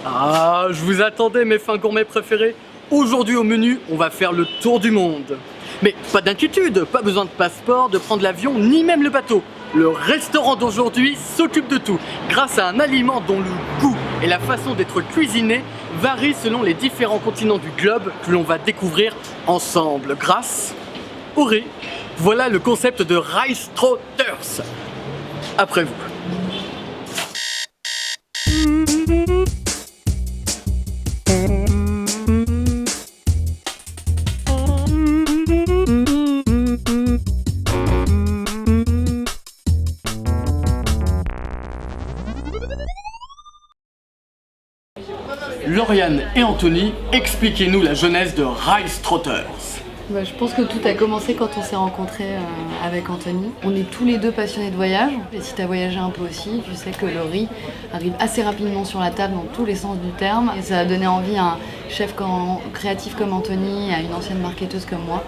Ah, je vous attendais mes fins gourmets préférés. Aujourd'hui au menu, on va faire le tour du monde. Mais pas d'inquiétude, pas besoin de passeport, de prendre l'avion, ni même le bateau. Le restaurant d'aujourd'hui s'occupe de tout, grâce à un aliment dont le goût et la façon d'être cuisiné varient selon les différents continents du globe que l'on va découvrir ensemble grâce au riz. Voilà le concept de Rice Trotters. Après vous. Lauriane et Anthony, expliquez-nous la genèse de Rice Trotters. Je pense que tout a commencé quand on s'est rencontrés avec Anthony. On est tous les deux passionnés de voyage. Et si tu as voyagé un peu aussi, tu sais que le riz arrive assez rapidement sur la table dans tous les sens du terme. Et ça a donné envie à un chef créatif comme Anthony, à une ancienne marketeuse comme moi,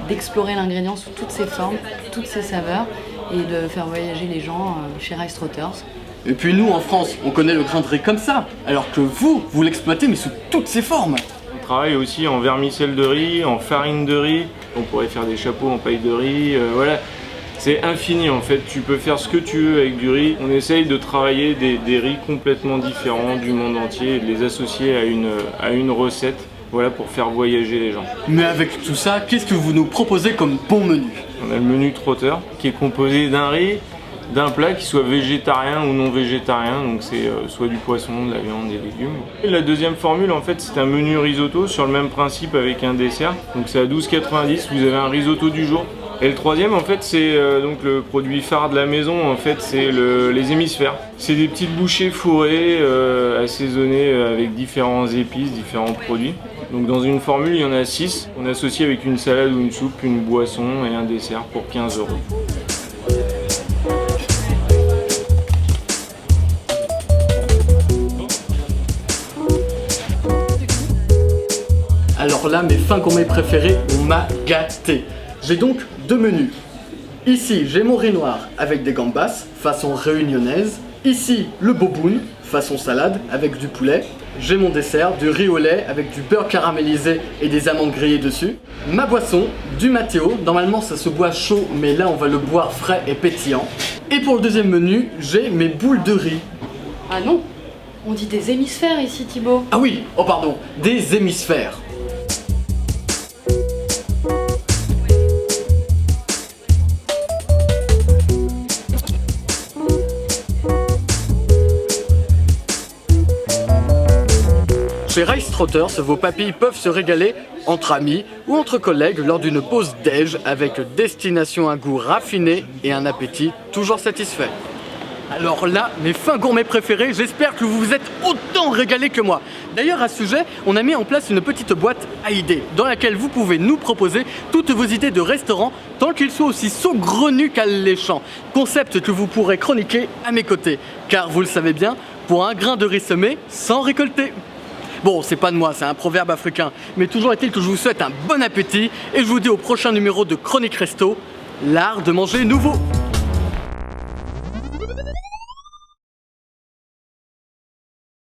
d'explorer l'ingrédient sous toutes ses formes, toutes ses saveurs et de faire voyager les gens chez Rice Trotters. Et puis nous, en France, on connaît le grain de riz comme ça, alors que vous l'exploitez mais sous toutes ses formes. On travaille aussi en vermicelle de riz, en farine de riz, on pourrait faire des chapeaux en paille de riz, voilà. C'est infini en fait, tu peux faire ce que tu veux avec du riz. On essaye de travailler des riz complètement différents du monde entier et de les associer à une recette, voilà, pour faire voyager les gens. Mais avec tout ça, qu'est-ce que vous nous proposez comme bon menu? On a le menu Trotter qui est composé d'un riz, d'un plat qui soit végétarien ou non végétarien, donc c'est soit du poisson, de la viande, des légumes. Et la deuxième formule en fait c'est un menu risotto sur le même principe avec un dessert, donc c'est à 12,90 €, vous avez un risotto du jour. Et le troisième en fait c'est donc le produit phare de la maison, en fait c'est les hémisphères. C'est des petites bouchées fourrées assaisonnées avec différents épices, différents produits. Donc dans une formule il y en a 6, on associe avec une salade ou une soupe, une boisson et un dessert pour 15 €. Alors là, mes fins gourmets préférés, on m'a gâté. J'ai donc deux menus. Ici, j'ai mon riz noir avec des gambas, façon réunionnaise. Ici, le boboon, façon salade, avec du poulet. J'ai mon dessert, du riz au lait avec du beurre caramélisé et des amandes grillées dessus. Ma boisson, du Matteo. Normalement, ça se boit chaud, mais là, on va le boire frais et pétillant. Et pour le deuxième menu, j'ai mes boules de riz. Ah non, on dit des hémisphères ici, Thibaut. Ah oui, oh pardon, des hémisphères. Chez Rice Trotters, vos papilles peuvent se régaler entre amis ou entre collègues lors d'une pause déj avec destination un goût raffiné et un appétit toujours satisfait. Alors là, mes fins gourmets préférés, j'espère que vous vous êtes autant régalés que moi. D'ailleurs, à ce sujet, on a mis en place une petite boîte à idées dans laquelle vous pouvez nous proposer toutes vos idées de restaurants tant qu'ils soient aussi saugrenus qu'alléchants. Concept que vous pourrez chroniquer à mes côtés. Car vous le savez bien, pour un grain de riz semé, sans récolter. Bon, c'est pas de moi, c'est un proverbe africain. Mais toujours est-il que je vous souhaite un bon appétit et je vous dis au prochain numéro de Chronique Resto, l'art de manger nouveau.